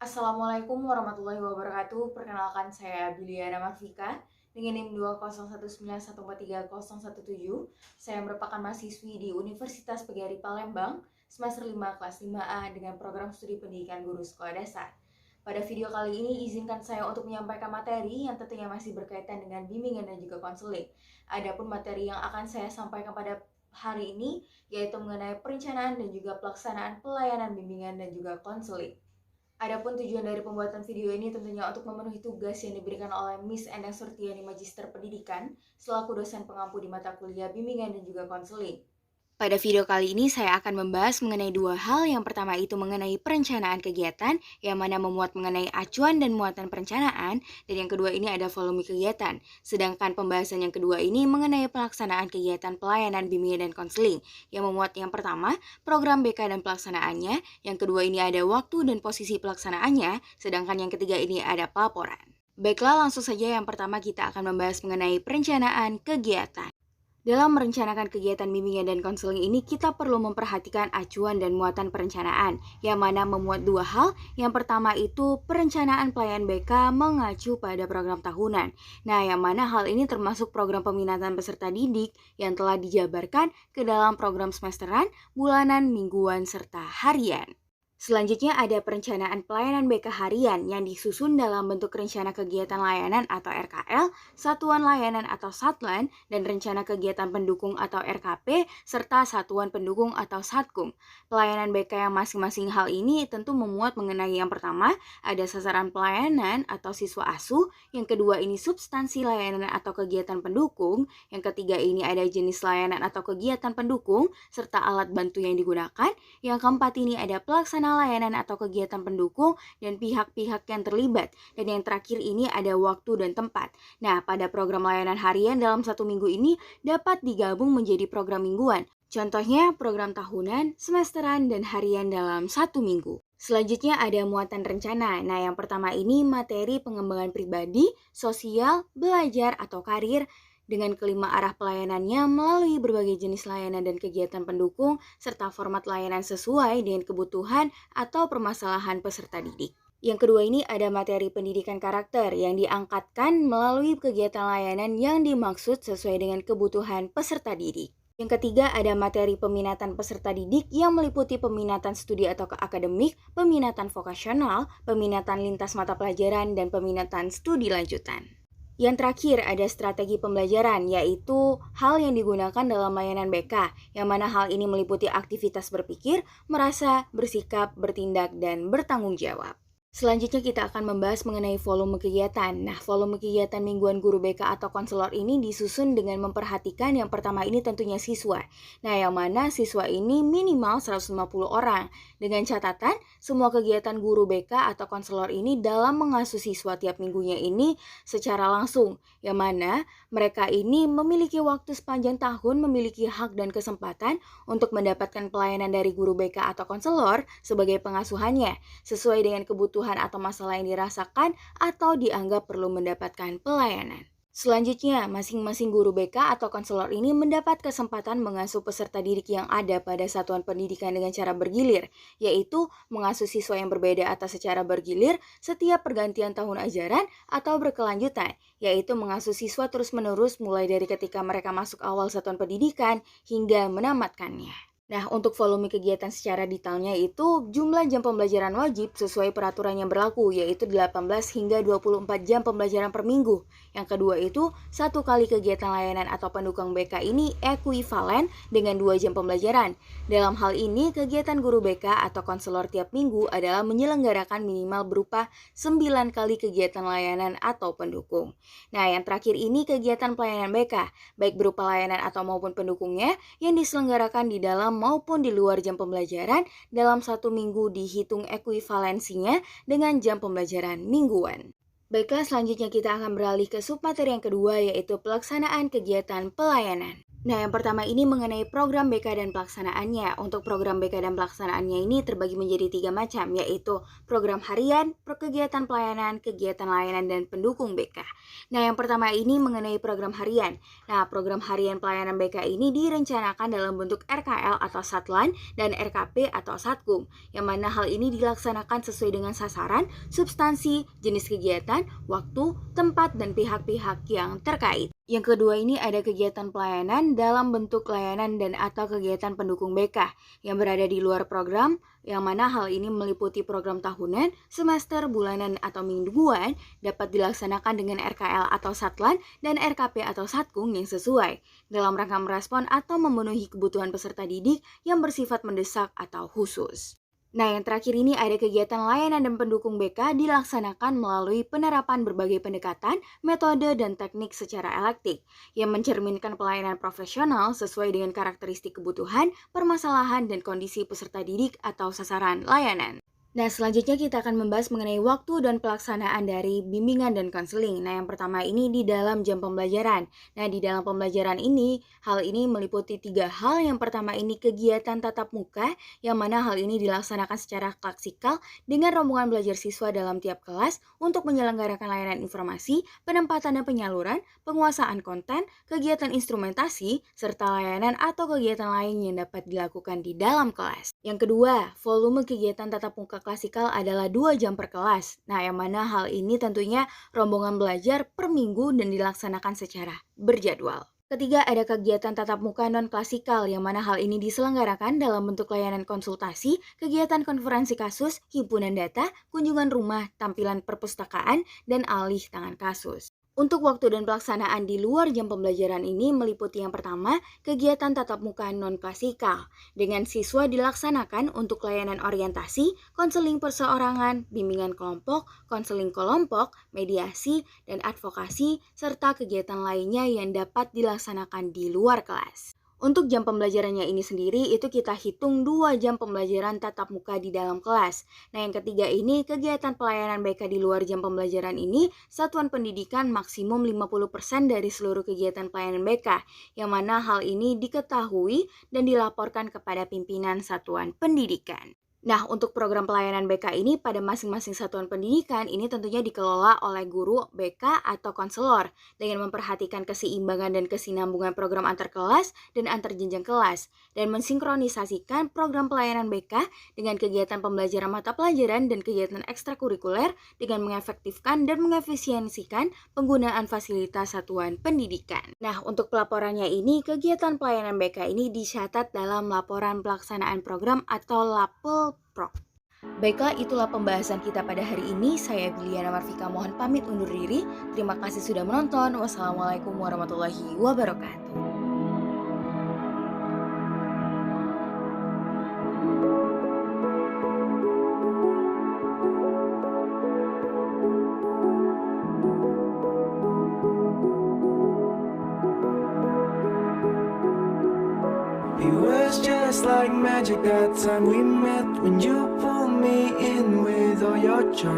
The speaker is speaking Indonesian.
Assalamualaikum warahmatullahi wabarakatuh. Perkenalkan saya Biliana Marfika dengan NIM 20191430017. Saya merupakan mahasiswi di Universitas Pegari Palembang, semester 5 kelas 5A dengan program studi pendidikan guru sekolah dasar. Pada video kali ini izinkan saya untuk menyampaikan materi yang tentunya masih berkaitan dengan bimbingan dan juga konseling. Adapun materi yang akan saya sampaikan pada hari ini yaitu mengenai perencanaan dan juga pelaksanaan pelayanan bimbingan dan juga konseling. Adapun tujuan dari pembuatan video ini tentunya untuk memenuhi tugas yang diberikan oleh Miss Endang Surtiani Magister Pendidikan selaku dosen pengampu di mata kuliah bimbingan dan juga konseling. Pada video kali ini saya akan membahas mengenai dua hal. Yang pertama itu mengenai perencanaan kegiatan, yang mana memuat mengenai acuan dan muatan perencanaan, dan yang kedua ini ada volume kegiatan. Sedangkan pembahasan yang kedua ini mengenai pelaksanaan kegiatan pelayanan bimbingan dan konseling, yang memuat yang pertama program BK dan pelaksanaannya, yang kedua ini ada waktu dan posisi pelaksanaannya, sedangkan yang ketiga ini ada pelaporan. Baiklah, langsung saja yang pertama kita akan membahas mengenai perencanaan kegiatan. Dalam merencanakan kegiatan bimbingan dan konseling ini, kita perlu memperhatikan acuan dan muatan perencanaan, yang mana memuat dua hal. Yang pertama itu perencanaan pelayanan BK mengacu pada program tahunan. Nah, yang mana hal ini termasuk program peminatan peserta didik yang telah dijabarkan ke dalam program semesteran, bulanan, mingguan, serta harian. Selanjutnya ada perencanaan pelayanan BK harian yang disusun dalam bentuk rencana kegiatan layanan atau RKL, satuan layanan atau Satlan, dan rencana kegiatan pendukung atau RKP, serta satuan pendukung atau Satkum. Pelayanan BK yang masing-masing hal ini tentu memuat mengenai yang pertama, ada sasaran pelayanan atau siswa asuh, yang kedua ini substansi layanan atau kegiatan pendukung, yang ketiga ini ada jenis layanan atau kegiatan pendukung, serta alat bantu yang digunakan, yang keempat ini ada pelaksana layanan atau kegiatan pendukung dan pihak-pihak yang terlibat. Dan yang terakhir ini ada waktu dan tempat. Nah, pada program layanan harian dalam satu minggu ini dapat digabung menjadi program mingguan. Contohnya program tahunan, semesteran, dan harian dalam satu minggu. Selanjutnya ada muatan rencana. Nah, yang pertama ini materi pengembangan pribadi, sosial, belajar, atau karir, dengan kelima arah pelayanannya melalui berbagai jenis layanan dan kegiatan pendukung, serta format layanan sesuai dengan kebutuhan atau permasalahan peserta didik. Yang kedua ini ada materi pendidikan karakter yang diangkatkan melalui kegiatan layanan yang dimaksud sesuai dengan kebutuhan peserta didik. Yang ketiga ada materi peminatan peserta didik yang meliputi peminatan studi atau akademik, peminatan vokasional, peminatan lintas mata pelajaran, dan peminatan studi lanjutan. Yang terakhir ada strategi pembelajaran, yaitu hal yang digunakan dalam layanan BK, yang mana hal ini meliputi aktivitas berpikir, merasa, bersikap, bertindak, dan bertanggung jawab. Selanjutnya kita akan membahas mengenai volume kegiatan. Nah, volume kegiatan mingguan guru BK atau konselor ini disusun dengan memperhatikan yang pertama ini tentunya siswa. Nah, yang mana siswa ini minimal 150 orang. Dengan catatan, semua kegiatan guru BK atau konselor ini dalam mengasuh siswa tiap minggunya ini secara langsung. Yang mana mereka ini memiliki waktu sepanjang tahun, memiliki hak dan kesempatan untuk mendapatkan pelayanan dari guru BK atau konselor sebagai pengasuhannya, sesuai dengan kebutuhan atau masalah yang dirasakan atau dianggap perlu mendapatkan pelayanan. Selanjutnya, masing-masing guru BK atau konselor ini mendapat kesempatan mengasuh peserta didik yang ada pada satuan pendidikan dengan cara bergilir, yaitu mengasuh siswa yang berbeda atas secara bergilir setiap pergantian tahun ajaran atau berkelanjutan, yaitu mengasuh siswa terus-menerus mulai dari ketika mereka masuk awal satuan pendidikan hingga menamatkannya. Nah, untuk volume kegiatan secara detailnya itu jumlah jam pembelajaran wajib sesuai peraturan yang berlaku, yaitu 18 hingga 24 jam pembelajaran per minggu. Yang kedua itu, satu kali kegiatan layanan atau pendukung BK ini ekuivalen dengan 2 jam pembelajaran. Dalam hal ini, kegiatan guru BK atau konselor tiap minggu adalah menyelenggarakan minimal berupa 9 kali kegiatan layanan atau pendukung. Nah, yang terakhir ini kegiatan pelayanan BK, baik berupa layanan atau maupun pendukungnya yang diselenggarakan di dalam maupun di luar jam pembelajaran dalam satu minggu dihitung ekuivalensinya dengan jam pembelajaran mingguan. Baiklah, selanjutnya kita akan beralih ke submateri yang kedua, yaitu pelaksanaan kegiatan pelayanan. Nah, yang pertama ini mengenai program BK dan pelaksanaannya. Untuk program BK dan pelaksanaannya ini terbagi menjadi 3 macam, yaitu program harian, kegiatan pelayanan, kegiatan layanan, dan pendukung BK. Nah, yang pertama ini mengenai program harian. Nah, program harian pelayanan BK ini direncanakan dalam bentuk RKL atau Satlan dan RKP atau Satkum, yang mana hal ini dilaksanakan sesuai dengan sasaran, substansi, jenis kegiatan, waktu, tempat, dan pihak-pihak yang terkait. Yang kedua ini ada kegiatan pelayanan dalam bentuk layanan dan atau kegiatan pendukung BK yang berada di luar program, yang mana hal ini meliputi program tahunan, semester, bulanan, atau mingguan dapat dilaksanakan dengan RKL atau Satlan dan RKP atau Satkum yang sesuai dalam rangka merespon atau memenuhi kebutuhan peserta didik yang bersifat mendesak atau khusus. Nah, yang terakhir ini ada kegiatan layanan dan pendukung BK dilaksanakan melalui penerapan berbagai pendekatan, metode, dan teknik secara elektif yang mencerminkan pelayanan profesional sesuai dengan karakteristik kebutuhan, permasalahan, dan kondisi peserta didik atau sasaran layanan. Nah, selanjutnya kita akan membahas mengenai waktu dan pelaksanaan dari bimbingan dan konseling. Nah, yang pertama ini di dalam jam pembelajaran. Nah, di dalam pembelajaran ini, hal ini meliputi 3 hal. Yang pertama ini kegiatan tatap muka, yang mana hal ini dilaksanakan secara klassikal dengan rombongan belajar siswa dalam tiap kelas untuk menyelenggarakan layanan informasi, penempatan dan penyaluran, penguasaan konten, kegiatan instrumentasi, serta layanan atau kegiatan lain yang dapat dilakukan di dalam kelas. Yang kedua, volume kegiatan tatap muka klasikal adalah 2 jam per kelas. Nah, yang mana hal ini tentunya rombongan belajar per minggu dan dilaksanakan secara berjadwal. Ketiga, ada kegiatan tatap muka non-klasikal, yang mana hal ini diselenggarakan dalam bentuk layanan konsultasi, kegiatan konferensi kasus, himpunan data, kunjungan rumah, tampilan perpustakaan, dan alih tangan kasus. Untuk waktu dan pelaksanaan di luar jam pembelajaran ini meliputi yang pertama, kegiatan tatap muka non-klasikal. Dengan siswa dilaksanakan untuk layanan orientasi, konseling perseorangan, bimbingan kelompok, konseling kelompok, mediasi, dan advokasi, serta kegiatan lainnya yang dapat dilaksanakan di luar kelas. Untuk jam pembelajarannya ini sendiri, itu kita hitung 2 jam pembelajaran tatap muka di dalam kelas. Nah, yang ketiga ini, kegiatan pelayanan BK di luar jam pembelajaran ini, satuan pendidikan maksimum 50% dari seluruh kegiatan pelayanan BK, yang mana hal ini diketahui dan dilaporkan kepada pimpinan satuan pendidikan. Nah, untuk program pelayanan BK ini pada masing-masing satuan pendidikan ini tentunya dikelola oleh guru BK atau konselor dengan memperhatikan keseimbangan dan kesinambungan program antar kelas dan antar jenjang kelas dan mensinkronisasikan program pelayanan BK dengan kegiatan pembelajaran mata pelajaran dan kegiatan ekstrakurikuler dengan mengefektifkan dan mengefisiensikan penggunaan fasilitas satuan pendidikan. Nah, untuk pelaporannya ini, kegiatan pelayanan BK ini dicatat dalam laporan pelaksanaan program atau LAPEL Pro. Baiklah, itulah pembahasan kita pada hari ini. Saya Biliana Marfika mohon pamit undur diri. Terima kasih sudah menonton. Wassalamualaikum warahmatullahi wabarakatuh. It was just like magic that time we met, when you pulled me in with all your charm.